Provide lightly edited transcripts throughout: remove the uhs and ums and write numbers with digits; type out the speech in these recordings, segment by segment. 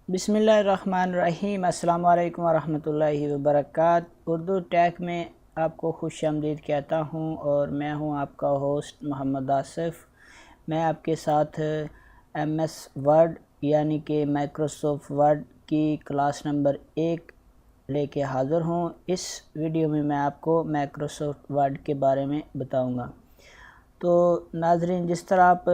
बिस्मिल्लाहिर्रहमानिर्रहीम। अस्सलाम वालेकुम वरहमतुल्लाहि वबरकातुहू। उर्दू टेक में आपको खुश आमदीद कहता हूँ और मैं हूँ आपका होस्ट मोहम्मद आसिफ। मैं आपके साथ MS वर्ड यानी कि माइक्रोसॉफ्ट वर्ड की क्लास नंबर 1 लेके हाज़िर हूँ। इस वीडियो में मैं आपको माइक्रोसॉफ्ट वर्ड के बारे में बताऊँगा। तो नाज़रीन, जिस तरह आप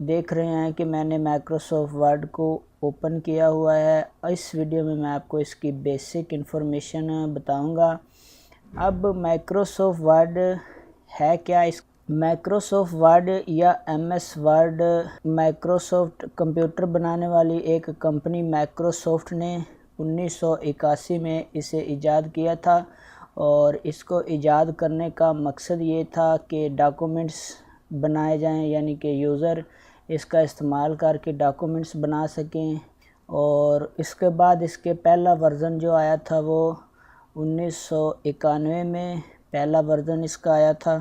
देख रहे हैं कि मैंने माइक्रोसॉफ्ट वर्ड को ओपन किया हुआ है। इस वीडियो में मैं आपको इसकी बेसिक इन्फॉर्मेशन बताऊंगा। अब माइक्रोसॉफ्ट वर्ड है क्या? इस माइक्रोसॉफ्ट वर्ड या MS वर्ड माइक्रोसॉफ्ट कंप्यूटर बनाने वाली एक कंपनी माइक्रोसॉफ्ट ने 1981 में इसे ईजाद किया था और इसको ईजाद करने का मकसद ये था कि डॉक्यूमेंट्स बनाए जाएं, यानी कि यूज़र इसका इस्तेमाल करके डॉक्यूमेंट्स बना सकें। और इसके बाद इसके पहला वर्ज़न जो आया था वो 1991 में पहला वर्ज़न इसका आया था।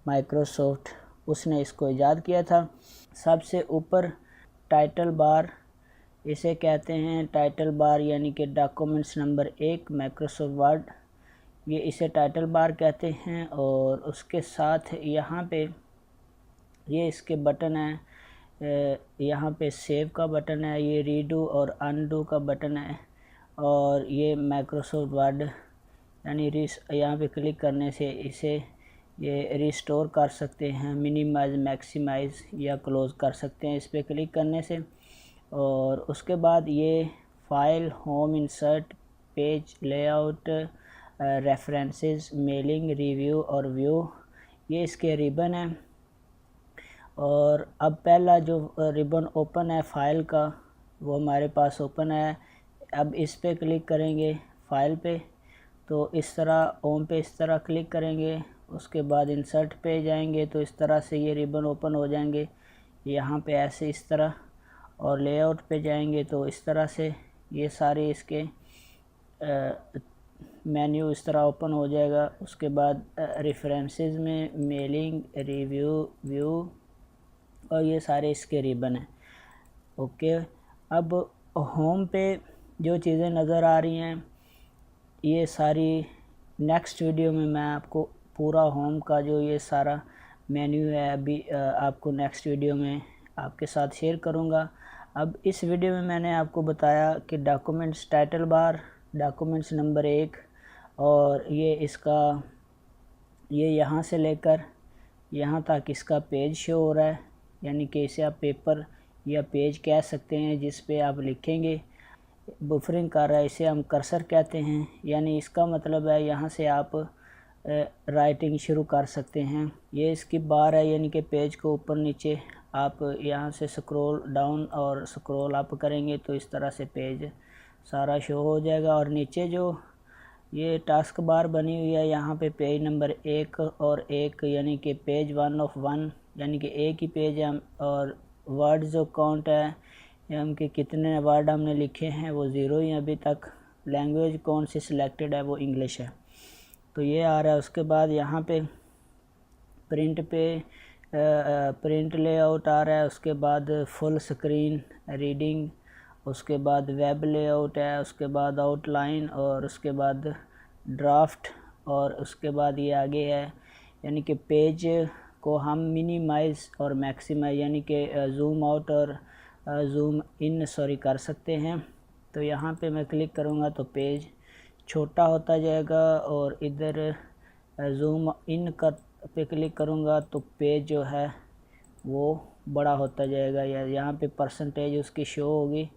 माइक्रोसॉफ्ट उसने इसको ईजाद किया था। सबसे ऊपर टाइटल बार इसे कहते हैं। टाइटल बार यानी कि डॉक्यूमेंट्स नंबर 1 माइक्रोसॉफ्ट वर्ड, ये इसे टाइटल बार कहते हैं। और उसके साथ यहाँ पे ये इसके बटन है, यहाँ पे सेव का बटन है, ये रीडू और अनडू का बटन है। और ये माइक्रोसॉफ्ट वर्ड यानी यहाँ पे क्लिक करने से इसे ये रिस्टोर कर सकते हैं, मिनिमाइज मैक्सिमाइज या क्लोज़ कर सकते हैं इस पर क्लिक करने से। और उसके बाद ये file, home, insert, page layout, references, mailing, review और व्यू, ये इसके रिबन है। और अब पहला जो रिबन ओपन है फाइल का वो हमारे पास ओपन है। अब इस पे क्लिक करेंगे फाइल पे, तो इस तरह होम पे इस तरह क्लिक करेंगे। उसके बाद इंसर्ट पे जाएंगे तो इस तरह से ये रिबन ओपन हो जाएंगे, यहाँ पे ऐसे इस तरह। और लेआउट पे जाएंगे तो इस तरह से ये सारे इसके मेन्यू इस तरह ओपन हो जाएगा। उसके बाद रेफरेंसेस में मेलिंग, रिव्यू, व्यू और ये सारे इसके रिबन हैं। ओके, अब होम पे जो चीज़ें नज़र आ रही हैं ये सारी नेक्स्ट वीडियो में मैं आपको पूरा होम का जो ये सारा मेन्यू है अभी आपको नेक्स्ट वीडियो में आपके साथ शेयर करूँगा। अब इस वीडियो में मैंने आपको बताया कि documents title bar, documents number 1 और ये इसका ये यहाँ से लेकर यहाँ तक इसका पेज शो हो रहा है, यानी कि इसे आप पेपर या पेज कह सकते हैं जिस पे आप लिखेंगे। बफरिंग कर रहा है, इसे हम कर्सर कहते हैं, यानी इसका मतलब है यहाँ से आप राइटिंग शुरू कर सकते हैं। ये इसकी बार है, यानी कि पेज को ऊपर नीचे आप यहाँ से स्क्रॉल डाउन और स्क्रॉल अप करेंगे तो इस तरह से पेज सारा शो हो जाएगा। और नीचे जो ये टास्क बार बनी हुई है यहाँ पे पेज नंबर 1 और 1 यानी कि पेज 1 ऑफ 1, यानी कि एक ही पेज है। और वर्ड जो काउंट है हम कि कितने वर्ड हमने लिखे हैं वो 0 ही अभी तक। लैंग्वेज कौन सी सिलेक्टेड है वो इंग्लिश है, तो ये आ रहा है। उसके बाद यहाँ पे प्रिंट पे प्रिंट लेआउट आ रहा है। उसके बाद फुल स्क्रीन रीडिंग, उसके बाद वेब लेआउट है, उसके बाद आउटलाइन और उसके बाद ड्राफ्ट। और उसके बाद ये आगे है, यानी कि पेज को हम मिनिमाइज़ और मैक्सिमाइज यानी कि ज़ूम आउट और ज़ूम इन कर सकते हैं। तो यहाँ पे मैं क्लिक करूँगा तो पेज छोटा होता जाएगा और इधर ज़ूम इन कर पे क्लिक करूँगा तो पेज जो है वो बड़ा होता जाएगा, या यहाँ पे परसेंटेज उसकी शो होगी।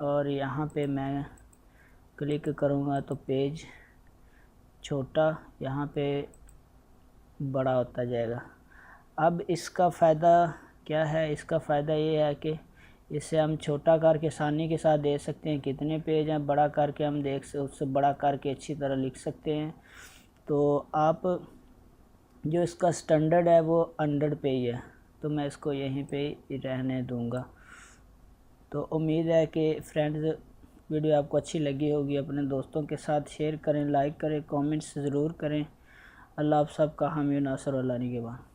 और यहाँ पे मैं क्लिक करूँगा तो पेज छोटा यहाँ पे बड़ा होता जाएगा। अब इसका फ़ायदा क्या है? इसका फ़ायदा ये है कि इसे हम छोटा करके आसानी के साथ दे सकते हैं, कितने पेज हैं, बड़ा करके हम उससे बड़ा करके अच्छी तरह लिख सकते हैं। तो आप जो इसका स्टैंडर्ड है वो 100 पे ही है, तो मैं इसको यहीं पे ही रहने दूंगा। तो उम्मीद है कि फ्रेंड्स वीडियो आपको अच्छी लगी होगी। अपने दोस्तों के साथ शेयर करें, लाइक करें, कमेंट्स ज़रूर करें। अल्लाह आप सबका हामी नासर अल्लाह निगहबान।